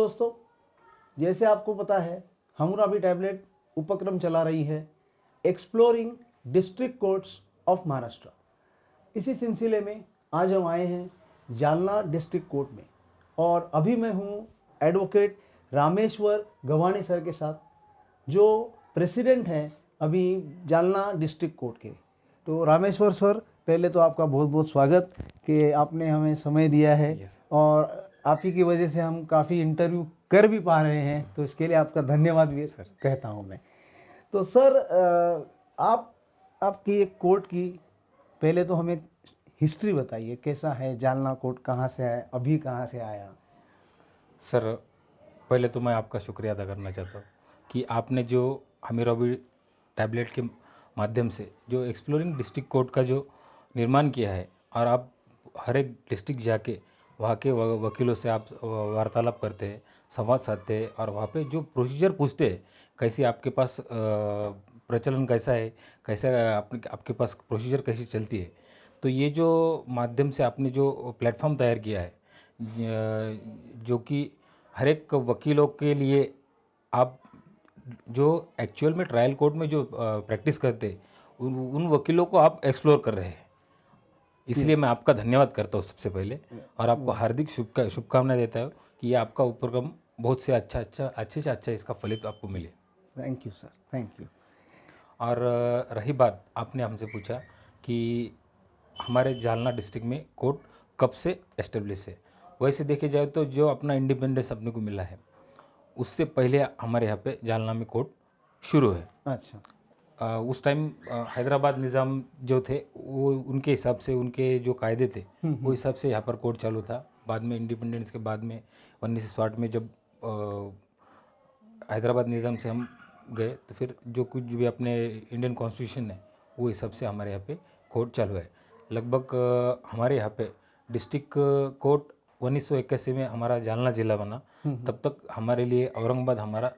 दोस्तों, जैसे आपको पता है हमराबी टैबलेट उपक्रम चला रही है exploring district courts of Maharashtra. इसी सिलसिले में आज हम आए हैं जालना डिस्ट्रिक्ट कोर्ट में और अभी मैं हूँ एडवोकेट रामेश्वर गवाणी सर के साथ, जो प्रेसिडेंट हैं अभी जालना डिस्ट्रिक्ट कोर्ट के। तो रामेश्वर सर, पहले तो आपका बहुत बहुत स्वागत कि आपने हमें समय दिया है और आप ही की वजह से हम काफ़ी इंटरव्यू कर भी पा रहे हैं, तो इसके लिए आपका धन्यवाद भी सर कहता हूँ मैं। तो सर, आपकी एक कोर्ट की पहले तो हमें हिस्ट्री बताइए, कैसा है जालना कोर्ट, कहाँ से है, अभी कहाँ से आया? सर, पहले तो मैं आपका शुक्रिया अदा करना चाहता हूँ कि आपने जो हमराबी टैबलेट के माध्यम से जो एक्सप्लोरिंग डिस्ट्रिक्ट कोर्ट का जो निर्माण किया है और आप हर एक डिस्ट्रिक्ट जाके वहाँ के वकीलों से आप वार्तालाप करते हैं, संवाद साधते हैं और वहाँ पे जो प्रोसीजर पूछते हैं, कैसे आपके पास प्रचलन कैसा है, कैसा आपके पास प्रोसीजर कैसी चलती है। तो ये जो माध्यम से आपने जो प्लेटफॉर्म तैयार किया है, जो कि हर एक वकीलों के लिए आप जो एक्चुअल में ट्रायल कोर्ट में जो प्रैक्टिस करते उन वकीलों को आप एक्सप्लोर कर रहे हैं, इसलिए मैं आपका धन्यवाद करता हूँ सबसे पहले और आपको हार्दिक शुभकामनाएं देता हूँ कि ये आपका उपक्रम बहुत से अच्छे से अच्छा इसका फलित आपको मिले। Thank you sir, thank you. और रही बात, आपने हमसे पूछा कि हमारे जालना डिस्ट्रिक्ट में कोर्ट कब से एस्टेब्लिश है। वैसे देखे जाए तो जो अपना इंडिपेंडेंस अपने को मिला है उससे पहले हमारे यहाँ पे जालना में कोर्ट शुरू है। अच्छा। उस टाइम हैदराबाद निज़ाम जो थे वो उनके हिसाब से, उनके जो कायदे थे वो हिसाब से यहाँ पर कोर्ट चालू था। बाद में इंडिपेंडेंस के बाद में 1960 में जब हैदराबाद निज़ाम से हम गए तो फिर जो कुछ भी अपने इंडियन कॉन्स्टिट्यूशन है वो हिसाब से हमारे यहाँ पे कोर्ट चालू है। लगभग हमारे यहाँ पे डिस्ट्रिक्ट कोर्ट 1981 में हमारा जालना ज़िला बना। तब तक हमारे लिए औरंगाबाद हमारा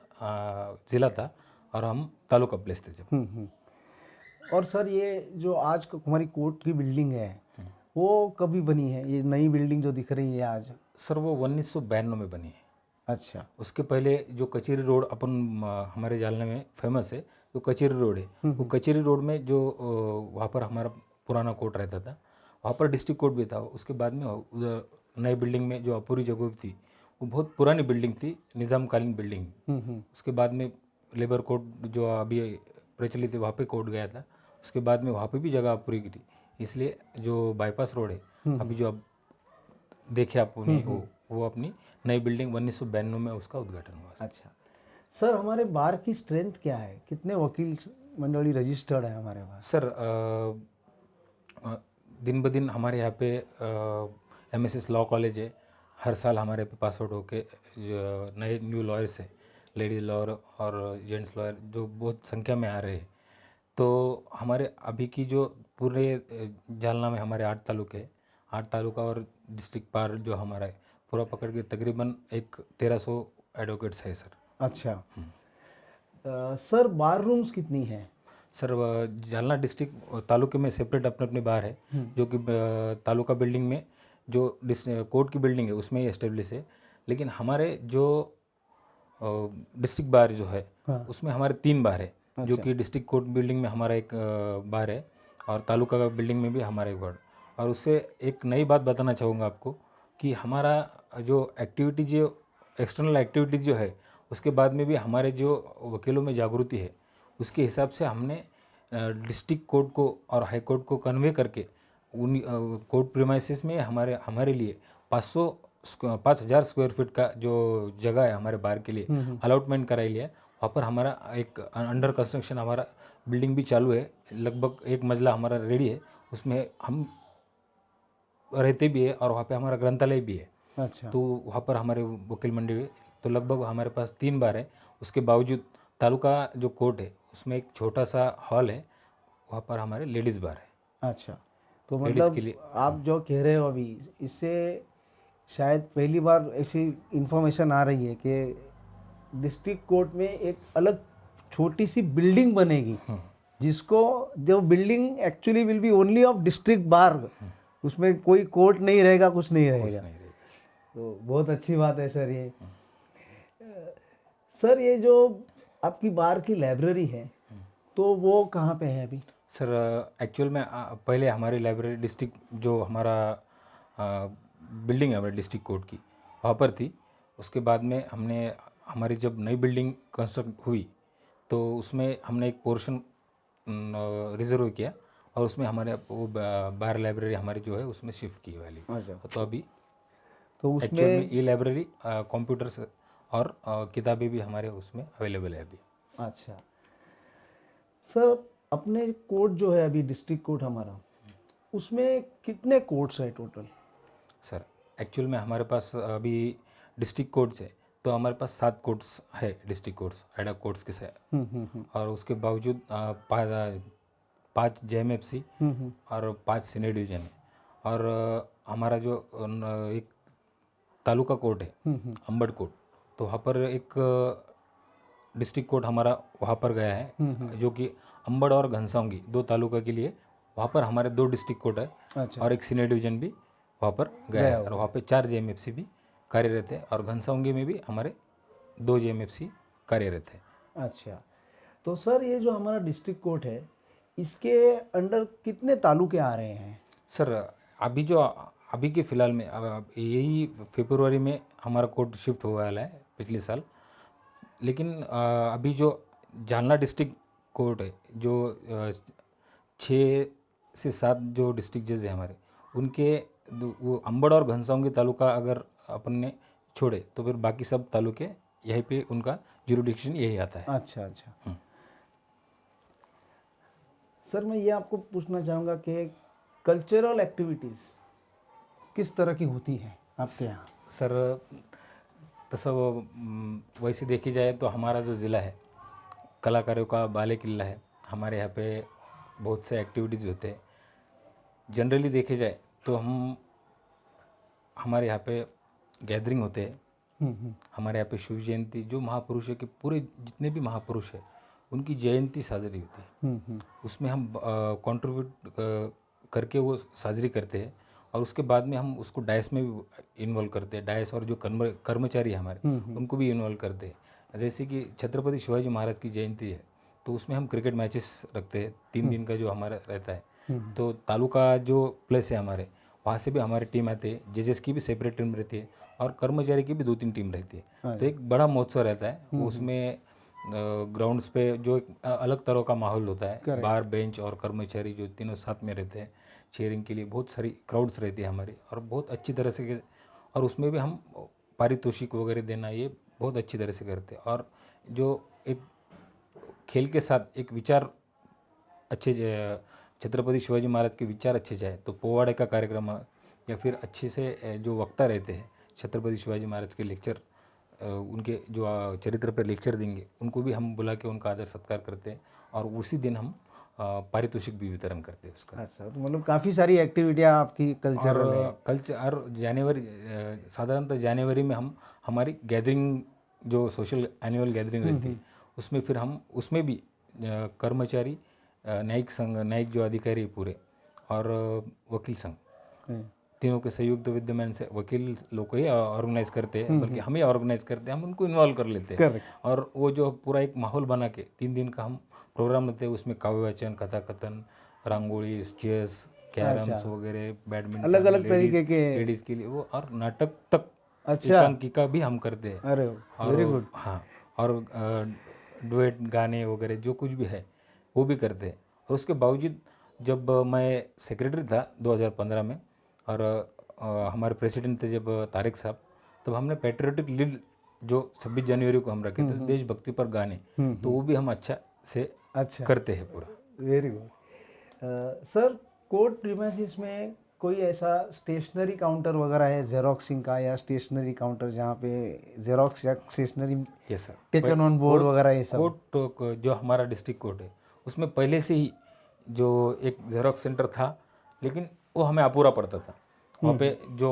ज़िला था और हम तालुका प्लेस थे जब। और सर, ये जो आज हमारी कोर्ट की बिल्डिंग है वो कभी बनी है? ये नई बिल्डिंग जो दिख रही है आज? सर, वो 1992 में बनी है। अच्छा। उसके पहले जो कचेरी रोड हमारे जालने में फेमस है, जो कचेरी रोड है, वो कचेरी रोड में जो वहाँ पर हमारा पुराना कोर्ट रहता था, वहाँ पर डिस्ट्रिक्ट कोर्ट भी था। उसके बाद में उधर नई बिल्डिंग में जो अपूरी जगह थी वो बहुत पुरानी बिल्डिंग थी, निज़ामकालीन बिल्डिंग। उसके बाद में लेबर कोर्ट जो अभी प्रचलित है वहाँ पे कोर्ट गया था। उसके बाद में वहाँ पे भी जगह अपूरी की थी, इसलिए जो बाईपास रोड है अभी जो अब देखे आपने वो अपनी नई बिल्डिंग 1992 में उसका उद्घाटन हुआ। अच्छा सर, हमारे बार की स्ट्रेंथ क्या है? कितने वकील मंडली रजिस्टर्ड है हमारे पास? सर, दिन ब दिन हमारे यहाँ पे MSS लॉ कॉलेज है। हर साल हमारे पे पास आउट होके जो नए न्यू लॉयर्स है, लेडीज लॉयर और जेंट्स लॉयर जो बहुत संख्या में आ रहे हैं। तो हमारे अभी की जो पूरे जालना में हमारे 8 तालुके हैं, 8 तालुका और डिस्ट्रिक्ट पार जो हमारा है पूरा पकड़ के तकरीबन एक 1300 एडवोकेट्स है सर। अच्छा। सर, बार रूम्स कितनी हैं? सर, जालना डिस्ट्रिक्ट तालुके में सेपरेट अपने अपने बार है, जो कि तालुका बिल्डिंग में जो कोर्ट की बिल्डिंग है उसमें ही एस्टेब्लिश है। लेकिन हमारे जो डिस्ट्रिक्ट बार जो है उसमें हमारे 3 बार है। जो कि डिस्ट्रिक्ट कोर्ट बिल्डिंग में हमारा एक बार है और तालुका का बिल्डिंग में भी हमारा एक बार। और उससे एक नई बात बताना चाहूँगा आपको कि हमारा जो एक्टिविटी जो एक्सटर्नल एक्टिविटीज़ जो है उसके बाद में भी हमारे जो वकीलों में जागृति है उसके हिसाब से हमने डिस्ट्रिक्ट कोर्ट को और हाई कोर्ट को कन्वे करके उन कोर्ट प्रीमाइसेस में हमारे लिए 5,000 स्क्वायर फीट का जो जगह है हमारे बार के लिए अलॉटमेंट कराई लिया है। वहाँ पर हमारा एक अंडर कंस्ट्रक्शन हमारा बिल्डिंग भी चालू है। लगभग 1 मंजिला हमारा रेडी है, उसमें हम रहते भी है और वहाँ पे हमारा ग्रंथालय भी है। अच्छा। तो वहाँ पर हमारे वकील मंडली है। तो लगभग हमारे पास 3 बार है। उसके बावजूद तालुका जो कोर्ट है उसमें एक छोटा सा हॉल है, वहाँ पर हमारे लेडीज़ बार है। अच्छा, तो लेडीज़ मतलब के लिए आप जो कह रहे हो अभी, इससे शायद पहली बार ऐसी इंफॉर्मेशन आ रही है कि डिस्ट्रिक्ट कोर्ट में एक अलग छोटी सी बिल्डिंग बनेगी, जिसको जो building actually will be only of district bar, उसमें कोई कोर्ट नहीं रहेगा, कुछ नहीं रहेगा। तो बहुत अच्छी बात है सर ये। सर ये जो आपकी बार की लाइब्रेरी है तो वो कहाँ पे है अभी? सर एक्चुअल में पहले हमारी लाइब्रेरी डिस्ट्रिक्ट जो हमारा बिल्डिंग है हमारे डिस्ट्रिक्ट कोर्ट की वहाँ पर थी। उसके बाद में हमने हमारी जब नई बिल्डिंग कंस्ट्रक्ट हुई तो उसमें हमने एक पोर्शन रिजर्व किया और उसमें हमारे वो बार लाइब्रेरी हमारी जो है उसमें शिफ्ट की वाली। अच्छा, तो अभी तो एक्चुअल में उसमें ये लाइब्रेरी कंप्यूटर्स और किताबें भी हमारे उसमें अवेलेबल है अभी। अच्छा सर, अपने कोर्ट जो है अभी डिस्ट्रिक्ट कोर्ट हमारा, उसमें कितने कोर्ट्स है टोटल? सर एक्चुअल में हमारे पास अभी डिस्ट्रिक्ट कोर्ट्स है तो हमारे पास 7 कोर्ट्स है डिस्ट्रिक्ट कोर्ट्स हेड कोर्ट्स के साथ। और उसके बावजूद 5 JMFC और 5 सीनियर डिवीजन है। और हमारा जो एक तालुका कोर्ट है अंबड़ कोर्ट, तो वहाँ पर एक डिस्ट्रिक्ट कोर्ट हमारा वहाँ पर गया है जो कि अंबड़ और घनसावंगी 2 तालुका के लिए वहाँ पर हमारे 2 डिस्ट्रिक्ट कोर्ट है। अच्छा। और एक सीनियर डिवीजन भी वहाँ पर गया है और वहाँ पे 4 JMFC भी कार्यरत है और घनसावंगी में भी हमारे 2 JMFC कार्यरत है। अच्छा, तो सर ये जो हमारा डिस्ट्रिक्ट कोर्ट है इसके अंडर कितने तालुके आ रहे हैं? सर अभी के फ़िलहाल में यही फरवरी में हमारा कोर्ट शिफ्ट हुआ है पिछले साल। लेकिन अभी जो जालना डिस्ट्रिक्ट कोर्ट है जो 6 से 7 जो डिस्ट्रिक्ट जज हैं हमारे उनके वो अंबड़ और घनसावंगी तालुका अगर अपन ने छोड़े तो फिर बाकी सब तालुके यहीं पे उनका जुरिडिक्शन यही आता है। अच्छा अच्छा। सर मैं ये आपको पूछना चाहूँगा कि कल्चरल एक्टिविटीज़ किस तरह की होती हैं आपके यहाँ? सर तसं वैसे देखी जाए तो हमारा जो ज़िला है कलाकारों का बाले किला है। हमारे यहाँ पे बहुत से एक्टिविटीज़ होते हैं। जनरली देखे जाए तो हमारे यहाँ पे गैदरिंग होते हैं। हमारे यहाँ पे शिव जयंती जो महापुरुष है कि पूरे जितने भी महापुरुष है उनकी जयंती साजरी होती है। उसमें हम कंट्रीब्यूट करके वो साजरी करते हैं और उसके बाद में हम उसको डायस में भी इन्वॉल्व करते हैं। डायस और जो कर्मचारी है हमारे उनको भी इन्वॉल्व करते हैं। जैसे कि छत्रपति शिवाजी महाराज की जयंती है तो उसमें हम क्रिकेट मैचेस रखते हैं 3 दिन का जो हमारा रहता है। तो तालुका जो प्लेस है हमारे वहाँ से भी हमारी टीम आती है। जजेस की भी सेपरेट टीम रहती है और कर्मचारी की भी 2-3 टीम रहती है। तो एक बड़ा महोत्सव रहता है। उसमें ग्राउंड्स पे जो एक अलग तरह का माहौल होता है। बार बेंच और कर्मचारी जो तीनों साथ में रहते हैं चेयरिंग के लिए बहुत सारी क्राउड्स रहती है हमारी और बहुत अच्छी तरह से। और उसमें भी हम पारितोषिक वगैरह देना ये बहुत अच्छी तरह से करते हैं। और जो एक खेल के साथ एक विचार अच्छे छत्रपति शिवाजी महाराज के विचार अच्छे जाए तो पोवाड़े का कार्यक्रम या फिर अच्छे से जो वक्ता रहते हैं छत्रपति शिवाजी महाराज के लेक्चर उनके जो चरित्र पर लेक्चर देंगे उनको भी हम बुला के उनका आदर सत्कार करते हैं और उसी दिन हम पारितोषिक भी वितरण करते हैं उसका। अच्छा, तो मतलब काफ़ी सारी एक्टिविटियाँ आपकी कल्चरल है। और जनवरी साधारणतः जनवरी में हम हमारी गैदरिंग जो सोशल एनुअल गैदरिंग रहती है उसमें फिर हम उसमें भी कर्मचारी न्यायिक संघ न्यायिक जो अधिकारी है पूरे और वकील संघ तीनों के संयुक्त विद्यमान से वकील लोग को ही ऑर्गेनाइज करते हैं बल्कि हम ही ऑर्गेनाइज करते हैं। हम उनको इन्वॉल्व कर लेते हैं और वो जो पूरा एक माहौल बना के 3 दिन का हम प्रोग्राम रहते हैं। उसमें काव्य वाचन कथा कथन रंगोली चेस कैरम्स वगैरह बैडमिंटन अलग अलग तरीके के लेडीज़ के लिए वो और नाटक तक अच्छा एकांकिका भी हम करते हैं। अरे वेरी गुड। हाँ और डुएट गाने वगैरह जो कुछ भी है वो भी करते हैं। और उसके बावजूद जब मैं सेक्रेटरी था 2015 में और हमारे प्रेसिडेंट थे जब तारिक साहब तब हमने पेट्रियोटिक लीड जो 26 जनवरी को हम रखे थे देशभक्ति पर गाने तो वो भी हम अच्छा से करते हैं पूरा। Very good. Sir court premises में कोई ऐसा स्टेशनरी काउंटर वगैरह है जेरोक्सिंग का या स्टेशनरी काउंटर जहाँ पे जेरोक्स या stationery yes sir taken on board वगैरह ये सब? कोर्ट जो हमारा डिस्ट्रिक्ट कोर्ट है उसमें पहले से ही जो एक जेरोक्स सेंटर था लेकिन वो हमें अपूरा पड़ता था। वहाँ पे जो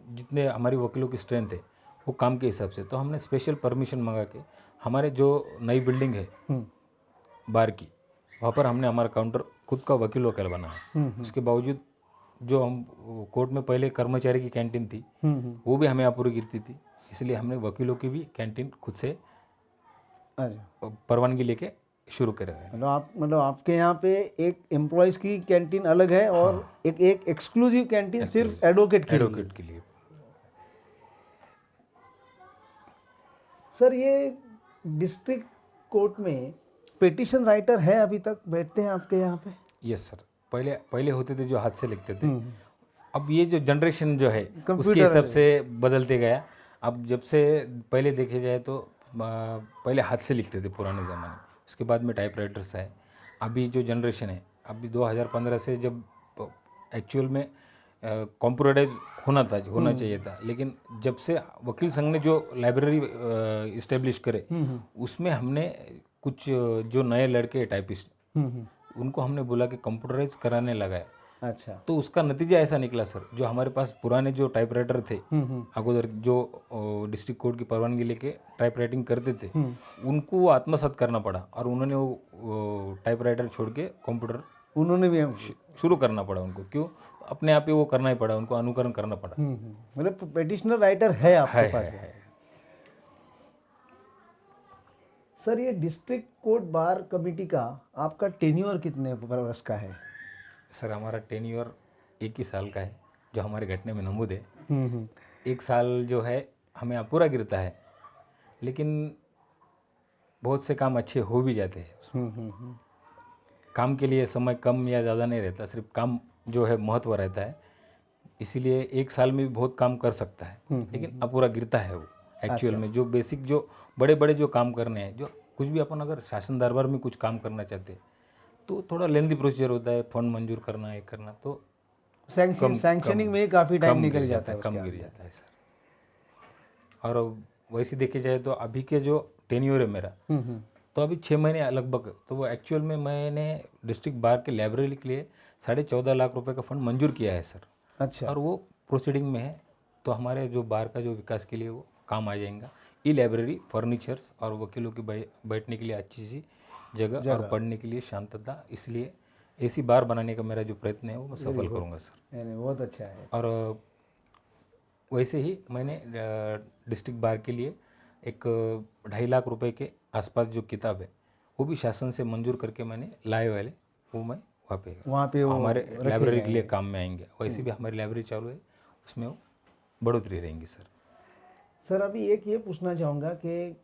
जितने हमारी वकीलों की स्ट्रेंथ है वो काम के हिसाब से तो हमने स्पेशल परमिशन मंगा के हमारे जो नई बिल्डिंग है बार की वहाँ पर हमने हमारा काउंटर खुद का वकीलों का बनाया। उसके बावजूद जो हम कोर्ट में पहले कर्मचारी की कैंटीन थी वो भी हमें अपूरी गिरती थी इसलिए हमने वकीलों की भी कैंटीन खुद से अच्छा, परवानगी लेके शुरू करे हुए हैं। मतलब आपके यहाँ पे एक एम्प्लॉयज़ की कैंटीन अलग है और एक एक्सक्लूसिव कैंटीन सिर्फ एडवोकेट के लिए। एडवोकेट के लिए। सर ये डिस्ट्रिक्ट कोर्ट में पिटिशन राइटर है अभी तक बैठते हैं आपके यहाँ पे? यस सर, पहले पहले होते थे जो हाथ से लिखते थे। अब ये जो जनरेशन जो है उसके कंप्यूटर हिसाब से बदलते गया। अब जब से पहले देखे जाए तो पहले हाथ से लिखते थे पुराने ज़माने में, उसके बाद में टाइपराइटर्स आए। अभी जो जनरेशन है, अभी 2015 से जब एक्चुअल में कंप्यूटराइज होना चाहिए था, लेकिन जब से वकील संघ ने जो लाइब्रेरी इस्टेब्लिश करे, उसमें हमने कुछ जो नए लड़के टाइपिस्ट उनको हमने बोला कि कंप्यूटराइज कराने लगा है। अच्छा, तो उसका नतीजा ऐसा निकला सर, जो हमारे पास पुराने जो टाइपराइटर थे अगोदर जो डिस्ट्रिक्ट कोर्ट की परवानगी लेके टाइप राइटिंग करते थे, उनको वो आत्मसात करना पड़ा और उन्होंने वो टाइपराइटर छोड़ के कंप्यूटर उन्होंने भी शुरू करना पड़ा उनको। क्यों? अपने आप ही वो करना ही पड़ा, उनको अनुकरण करना पड़ा। मतलब पिटिशनर राइटर है आपके पास? है। सर ये डिस्ट्रिक्ट कोर्ट बार कमेटी का आपका टेन्योर कितने वर्ष का है? सर हमारा टेन्योर 1 ही साल का है, जो हमारे घटने में नमूद है। 1 साल जो है हमें अपूरा गिरता है, लेकिन बहुत से काम अच्छे हो भी जाते हैं। काम के लिए समय कम या ज़्यादा नहीं रहता, सिर्फ काम जो है महत्व रहता है। इसीलिए 1 साल में भी बहुत काम कर सकता है, लेकिन अपूरा गिरता है वो एक्चुअल में। जो बेसिक जो बड़े बड़े जो काम करने हैं, जो कुछ भी अपन अगर शासन दरबार में कुछ काम करना चाहते हैं तो थोड़ा लेंदी प्रोसीजर होता है, फंड मंजूर करना, ये करना, तो सैंक्शनिंग में काफ़ी टाइम निकल जाता है, कम गिर जाता है सर। और वैसे देखे जाए तो अभी के जो टेन्योर है मेरा, तो अभी 6 महीने लगभग, तो वो एक्चुअल में मैंने डिस्ट्रिक्ट बार के लाइब्रेरी के लिए 14.5 लाख रुपए का फंड मंजूर किया है सर। अच्छा, और वो प्रोसीडिंग में है, तो हमारे जो बार का जो विकास के लिए वो काम आ जाएगा। ई लाइब्रेरी, फर्नीचर्स और वकीलों की बैठने के लिए अच्छी सी जगह और पढ़ने के लिए शांतता, इसलिए ऐसी बार बनाने का मेरा जो प्रयत्न है वो मैं सफल करूँगा सर। बहुत अच्छा है। और वैसे ही मैंने डिस्ट्रिक्ट बार के लिए एक 2.5 लाख रुपए के आसपास जो किताब है वो भी शासन से मंजूर करके मैंने लाए वाले, वो मैं वहाँ पे वो हमारे लाइब्रेरी के लिए काम में आएंगे। वैसे भी हमारी लाइब्रेरी चालू है, उसमें वो बढ़ोतरी रहेंगी सर। सर अभी एक ये पूछना चाहूँगा कि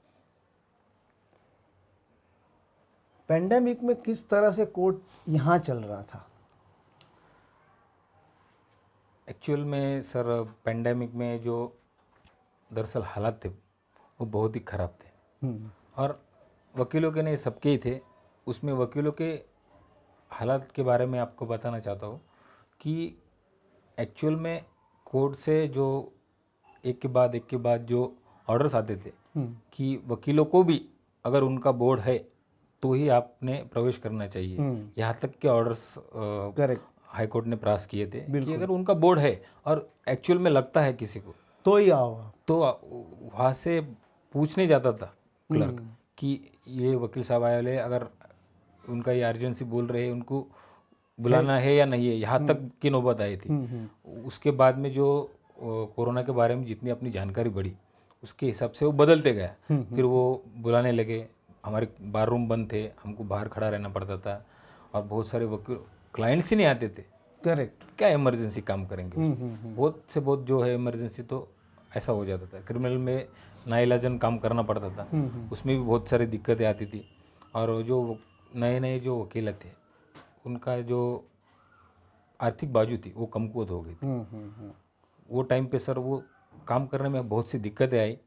पेंडेमिक में किस तरह से कोर्ट यहाँ चल रहा था? एक्चुअल में सर पेंडेमिक में जो दरअसल हालात थे वो बहुत ही ख़राब थे, और वकीलों के नहीं सबके ही थे। उसमें वकीलों के हालात के बारे में आपको बताना चाहता हूँ कि एक्चुअल में कोर्ट से जो एक के बाद जो ऑर्डर्स आते थे कि वकीलों को भी अगर उनका बोर्ड है तो ही आपने प्रवेश करना चाहिए, यहाँ तक के ऑर्डर्स करेक्ट, हाई कोर्ट ने पास किए थे कि अगर उनका बोर्ड है और एक्चुअल में लगता है किसी को तो ही आओ आप। तो वहाँ से पूछने जाता था क्लर्क कि ये वकील साहब आए वाले, अगर उनका ये अर्जेंसी बोल रहे हैं, उनको बुलाना है या नहीं है, यहाँ तक की नौबत आई थी। उसके बाद में जो कोरोना के बारे में जितनी अपनी जानकारी बढ़ी उसके हिसाब से वो बदलते गया। फिर वो बुलाने लगे, हमारे बार रूम बंद थे, हमको बाहर खड़ा रहना पड़ता था, और बहुत सारे वकील क्लाइंट्स ही नहीं आते थे। करेक्ट, क्या इमरजेंसी काम करेंगे उसमें? बहुत से बहुत जो है इमरजेंसी तो ऐसा हो जाता था। क्रिमिनल में नाइलाजन काम करना पड़ता था, उसमें भी बहुत सारी दिक्कतें आती थी। और जो नए नए जो वकील थे उनका जो आर्थिक बाजू थी वो कमकुवत हो गई थी। वो टाइम पे सर वो काम करने में बहुत सी दिक्कतें आई,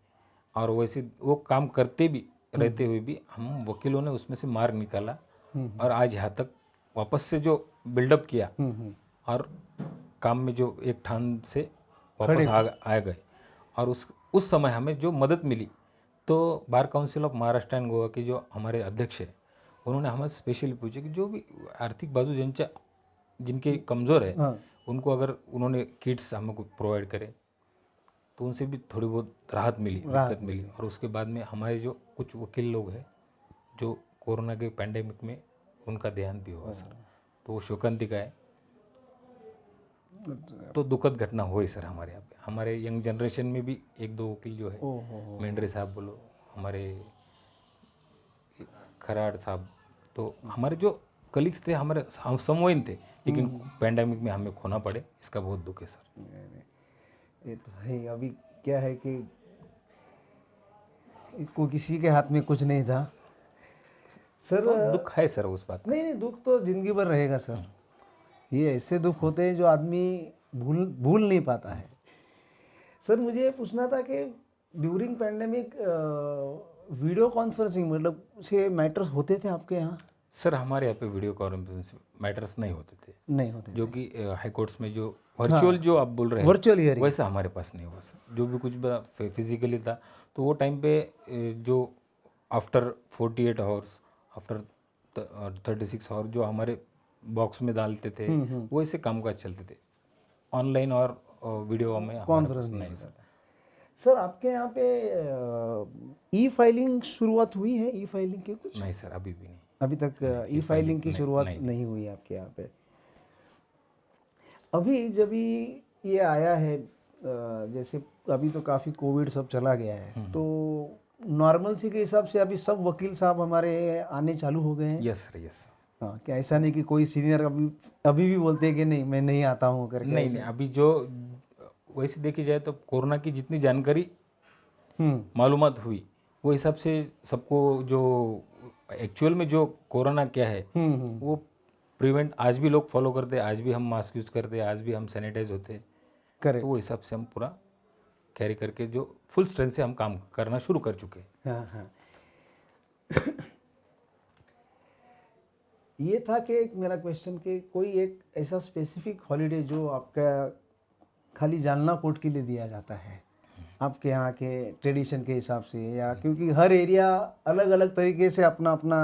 और वैसे वो काम करते भी रहते हुए भी हम वकीलों ने उसमें से मार्ग निकाला, और आज यहाँ तक वापस से जो बिल्डअप किया और काम में जो एक ठान से वापस आ गए। और उस समय हमें जो मदद मिली, तो bar council of Maharashtra and Goa के जो हमारे अध्यक्ष है उन्होंने हमें स्पेशली पूछे कि जो भी आर्थिक बाजू जिनके कमज़ोर है उनको अगर उन्होंने किट्स हमको प्रोवाइड करे तो उनसे भी थोड़ी बहुत राहत मिली, दिक्कत मिली। और उसके बाद में हमारे जो कुछ वकील लोग हैं जो कोरोना के पैंडेमिक में उनका देहांत भी हुआ सर, तो वो शोकांतिका है। तो दुखद घटना हुई सर हमारे यहाँ पे। हमारे यंग जनरेशन में भी 1-2 वकील जो है, मेंढरे साहब बोलो, हमारे खराड़ साहब, तो हमारे जो कलीग्स थे, हमारे हम समवयीन थे, लेकिन पैंडेमिक में हमें खोना पड़े, इसका बहुत दुख है सर। ये तो है। अभी क्या है कि को किसी के हाथ में कुछ नहीं था सर। तो दुख है सर उस बात का। नहीं नहीं, दुख तो जिंदगी भर रहेगा सर। ये ऐसे दुख होते हैं जो आदमी भूल नहीं पाता है। सर मुझे ये पूछना था कि ड्यूरिंग पैंडेमिक वीडियो कॉन्फ्रेंसिंग मतलब से मैटर्स होते थे आपके यहाँ? सर हमारे यहाँ पे वीडियो कॉन्फ्रेंस मैटर्स नहीं होते थे, नहीं होते जो कि हाई कोर्ट्स में जो वर्चुअल जो आप बोल रहे हैं, वर्चुअल हियरिंग वैसा हमारे पास नहीं हुआ सर। जो भी कुछ फिजिकली था, तो वो टाइम पे जो आफ्टर 48 आवर्स, आफ्टर 36 आवर जो हमारे बॉक्स में डालते थे, वो ऐसे कामकाज चलते थे। ऑनलाइन और वीडियो में हमारे पास नहीं सर। सर आपके यहाँ पे ई फाइलिंग शुरुआत हुई है? ई फाइलिंग की कुछ? नहीं सर, अभी भी नहीं। अभी तक ई फाइलिंग की शुरुआत नहीं हुई है आपके यहाँ पे। अभी जब ये आया है जैसे अभी तो काफ़ी कोविड सब चला गया है, तो नॉर्मलसी के हिसाब से अभी सब वकील साहब हमारे आने चालू हो गए हैं? Yes sir, yes. हाँ, क्या ऐसा नहीं कि कोई सीनियर अभी भी बोलते हैं कि नहीं मैं नहीं आता हूँ करके? नहीं नहीं, अभी जो वैसे देखी जाए तो कोरोना की जितनी जानकारी मालूमात हुई, वो हिसाब से सबको जो एक्चुअल में जो कोरोना क्या है वो प्रिवेंट आज भी लोग फॉलो करते हैं, आज भी हम मास्क यूज़ करते हैं, आज भी हम सैनिटाइज होते हैं। करेक्ट। तो वो हिसाब से हम पूरा कैरी करके जो फुल स्ट्रेंथ से हम काम करना शुरू कर चुके हैं। हाँ हाँ। ये था कि एक मेरा क्वेश्चन कि कोई एक ऐसा स्पेसिफिक हॉलीडे जो आपका खाली जालना कोर्ट के लिए दिया जाता है आपके यहाँ के ट्रेडिशन के हिसाब से, या क्योंकि हर एरिया अलग अलग तरीके से अपना अपना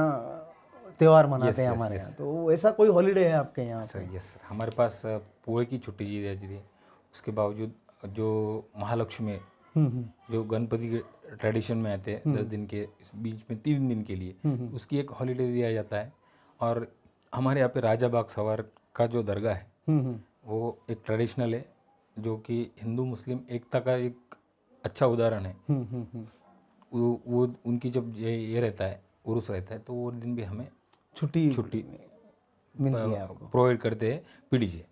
त्यौहार मनाते हैं हमारे यहाँ, तो ऐसा कोई हॉलीडे है आपके यहाँ? सर यस सर, हमारे पास पूरे की छुट्टी दी जाती है। उसके बावजूद जो महालक्ष्मी जो गणपति के ट्रेडिशन में आते हैं 10 दिन के बीच में 3 दिन के लिए, उसकी एक हॉलीडे दिया जाता है। और हमारे यहाँ पे राजा बाग सवार का जो दरगाह है वो एक ट्रेडिशनल है, जो कि हिंदू मुस्लिम एकता का एक अच्छा उदाहरण है। वो उनकी जब ये रहता है, उर्स रहता है, तो वो दिन भी हमें छुट्टी मिलती है आपको? प्रोवाइड करते हैं पीडीजे।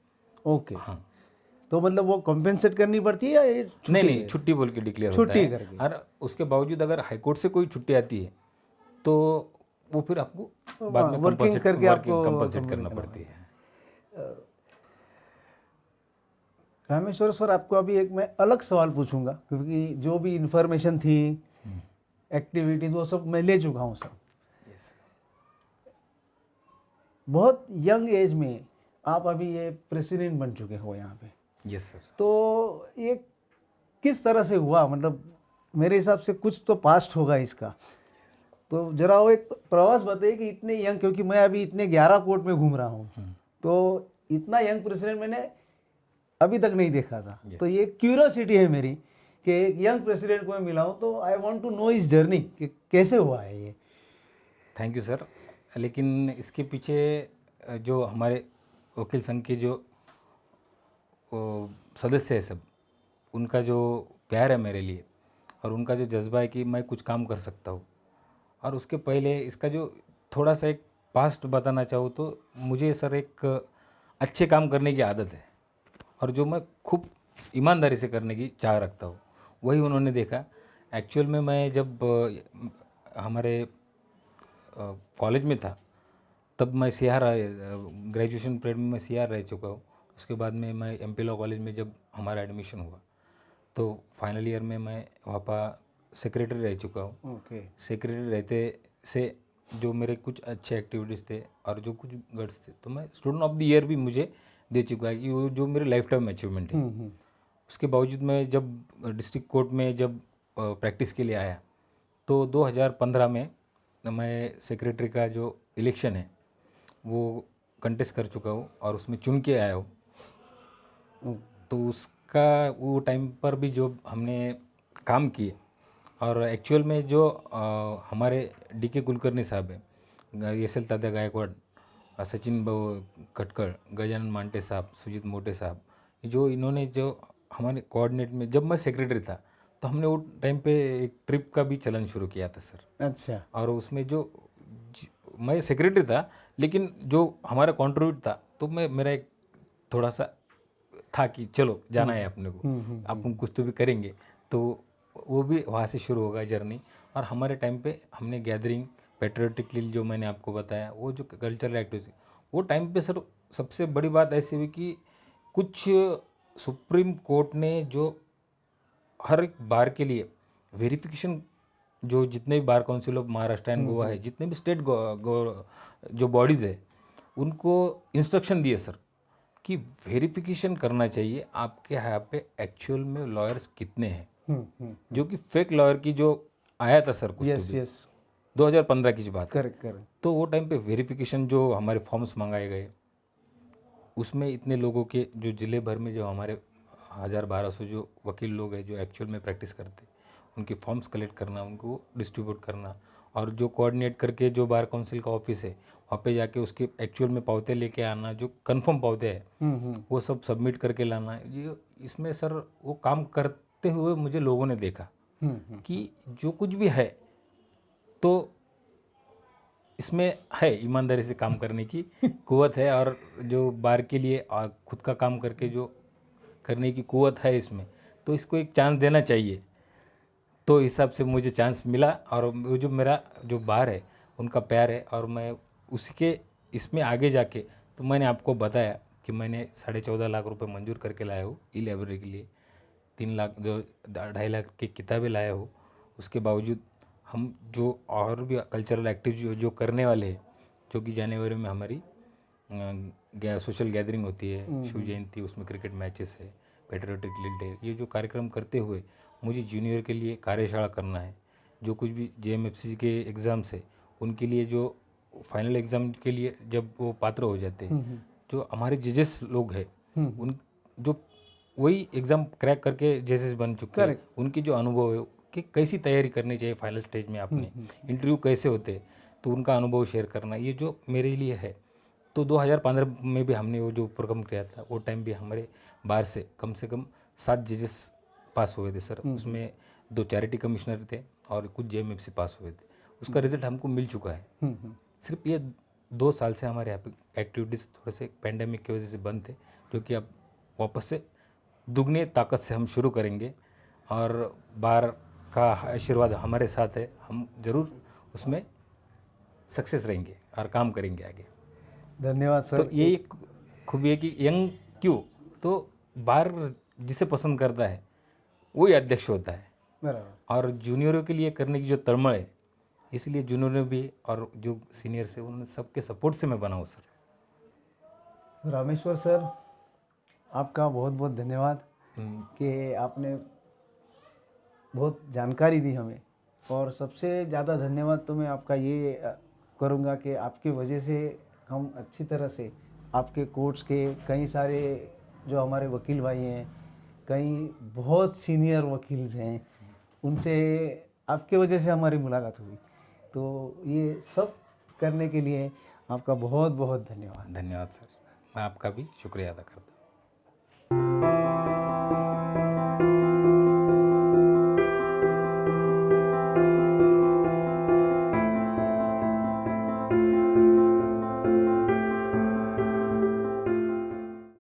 ओके। हाँ, तो मतलब वो कॉम्पेंसेट करनी पड़ती है या ये नहीं, छुट्टी बोल के डिक्लेयर होता है। करके? और उसके बावजूद अगर हाईकोर्ट से कोई छुट्टी आती है तो वो फिर आपको बाद में वर्किंग करके आपको कंपनसेट करना पड़ती है। रामेश्वर सर, आपको अभी एक मैं अलग सवाल पूछूंगा, क्योंकि जो भी इंफॉर्मेशन थी, एक्टिविटीज, वो सब मैं ले चुका हूँ सर। बहुत यंग एज में आप अभी ये प्रेसिडेंट बन चुके हो यहाँ पे। Yes sir. तो ये किस तरह से हुआ? मतलब मेरे हिसाब से कुछ तो पास्ट होगा इसका, तो जरा वो एक प्रवास बताइए कि इतने यंग, क्योंकि मैं अभी इतने 11 कोर्ट में घूम रहा हूँ, तो इतना यंग प्रेसिडेंट मैंने अभी तक नहीं देखा था। तो ये क्यूरियोसिटी है मेरी कि एक यंग प्रेसिडेंट को मैं मिला हूँ, तो आई वांट टू नो इस जर्नी कि कैसे हुआ है ये। Thank you sir. लेकिन इसके पीछे जो हमारे वकील संघ के जो सदस्य है सब, उनका जो प्यार है मेरे लिए और उनका जो जज्बा है कि मैं कुछ काम कर सकता हूँ। और उसके पहले इसका जो थोड़ा सा एक पास्ट बताना चाहूँ तो मुझे सर एक अच्छे काम करने की आदत है, और जो मैं खूब ईमानदारी से करने की चाह रखता हूँ, वही उन्होंने देखा। एक्चुअल में मैं जब हमारे कॉलेज में था, तब मैं सीआर ग्रेजुएशन पीरियड में मैं सीआर रह चुका हूँ। उसके बाद में मैं एमपी लॉ कॉलेज में जब हमारा एडमिशन हुआ, तो फाइनल ईयर में मैं वहाँ पर सेक्रेटरी रह चुका हूँ। सेक्रेटरी रहते से जो मेरे कुछ अच्छे एक्टिविटीज़ थे और जो कुछ गट्स थे, तो मैं स्टूडेंट ऑफ द ईयर भी मुझे दे चुका है, कि वो जो मेरे लाइफ टाइम अचीवमेंट है। उसके बावजूद मैं जब डिस्ट्रिक्ट कोर्ट में जब प्रैक्टिस के लिए आया, तो 2015 में मैं सेक्रेटरी का जो इलेक्शन है वो कंटेस्ट कर चुका हूँ और उसमें चुन के आया हूँ। तो उसका वो टाइम पर भी जो हमने काम किए, और एक्चुअल में जो हमारे डीके कुलकर्णी साहब हैं, एस.एल. तात्या गायकवाड़, सचिन खटकर, गजानन मांटे साहब, सुजीत मोटे साहब, जो इन्होंने जो हमारे कोऑर्डिनेट में, जब मैं सेक्रेटरी था तो हमने वो टाइम पे एक ट्रिप का भी चलन शुरू किया था सर। अच्छा। और उसमें जो मैं सेक्रेटरी था, लेकिन जो हमारा कंट्रीब्यूट था तो मैं मेरा एक थोड़ा सा था कि चलो जाना है अपने को, अपन कुछ तो भी करेंगे। तो वो भी वहाँ से शुरू होगा जर्नी। और हमारे टाइम पे हमने गैदरिंग पेट्रियोटिकली जो मैंने आपको बताया, वो जो कल्चरल एक्टिविटी, वो टाइम पे सर सबसे बड़ी बात ऐसी हुई कि कुछ सुप्रीम कोर्ट ने जो हर एक बार के लिए वेरिफिकेशन, जो जितने भी bar council of Maharashtra and Goa है, जितने भी स्टेट जो बॉडीज़ है, उनको इंस्ट्रक्शन दिए सर कि वेरिफिकेशन करना चाहिए आपके यहाँ पे एक्चुअल में लॉयर्स कितने हैं। जो कि फेक लॉयर की जो आया था सर कुछ यस तो भी यस 2015 की जो बात है। Correct correct. तो वो टाइम पे वेरिफिकेशन जो हमारे फॉर्म्स मंगाए गए, उसमें इतने लोगों के जो ज़िले भर में जो हमारे 1000-1200 जो वकील लोग हैं जो एक्चुअल में प्रैक्टिस करते, उनके फॉर्म्स कलेक्ट करना, उनको डिस्ट्रीब्यूट करना, और जो कोऑर्डिनेट करके जो बार काउंसिल का ऑफिस है वहाँ पे जाके उसके एक्चुअल में पावते लेके आना, जो कंफर्म पावते हैं वो सब सबमिट करके लाना। ये इसमें सर वो काम करते हुए मुझे लोगों ने देखा कि जो कुछ भी है तो इसमें है ईमानदारी से काम करने की कुव्वत है, और जो बार के लिए खुद का काम करके जो करने की कुव्वत है इसमें, तो इसको एक चांस देना चाहिए। तो हिसाब से मुझे चांस मिला, और वो जो मेरा जो बार है उनका प्यार है, और मैं उसके इसमें आगे जाके, तो मैंने आपको बताया कि मैंने 14.5 लाख रुपए मंजूर करके लाया हूँ ई लाइब्रेरी के लिए, 3 लाख जो 2.5 लाख की किताबें लाया हूँ। उसके बावजूद हम जो और भी कल्चरल एक्टिविटी जो करने वाले हैं, जो कि जनवरी में हमारी सोशल गैदरिंग होती है, शिव जयंती, उसमें क्रिकेट मैचेस है, पेट्रियोटिक डे, ये जो कार्यक्रम करते हुए मुझे जूनियर के लिए कार्यशाला करना है। जो कुछ भी जेएमएफसी के एग्ज़ाम्स है उनके लिए, जो फाइनल एग्ज़ाम के लिए जब वो पात्र हो जाते हैं, जो हमारे जजेस लोग हैं उन जो वही एग्ज़ाम क्रैक करके जजेस बन चुके हैं, उनकी जो अनुभव है कि कैसी तैयारी करनी चाहिए फाइनल स्टेज में, आपने इंटरव्यू कैसे होते हैं, तो उनका अनुभव शेयर करना, ये जो मेरे लिए है। तो 2015 में भी हमने वो जो प्रोग्राम किया था, वो टाइम भी हमारे बाहर से कम 7 जजेस पास हुए थे सर। उसमें 2 चैरिटी कमिश्नर थे और कुछ जेएमएफसी पास हुए थे। उसका रिजल्ट हमको मिल चुका है। सिर्फ ये 2 साल से हमारे यहाँ पे एक्टिविटीज़ थोड़े से पेंडेमिक की वजह से बंद थे, जो कि अब वापस से दुगनी ताकत से हम शुरू करेंगे, और बार का आशीर्वाद हमारे साथ है, हम ज़रूर उसमें सक्सेस रहेंगे और काम करेंगे आगे। धन्यवाद सर। तो ये एक खूबी है कि यंग क्यों, तो बार जिसे पसंद करता है वही अध्यक्ष होता है, बराबर। और जूनियरों के लिए करने की जो तड़मड़ है, इसलिए जूनियर भी और जो सीनियर्स है उन सबके सपोर्ट से मैं बना हूँ सर। रामेश्वर सर, आपका बहुत बहुत धन्यवाद कि आपने बहुत जानकारी दी हमें, और सबसे ज़्यादा धन्यवाद तो मैं आपका ये करूँगा कि आपकी वजह से हम अच्छी तरह से आपके कोर्ट्स के कई सारे जो हमारे वकील भाई हैं, कई बहुत सीनियर वकील हैं, उनसे आपके वजह से हमारी मुलाकात हुई। तो ये सब करने के लिए आपका बहुत बहुत धन्यवाद। धन्यवाद सर, मैं आपका भी शुक्रिया अदा करता हूँ।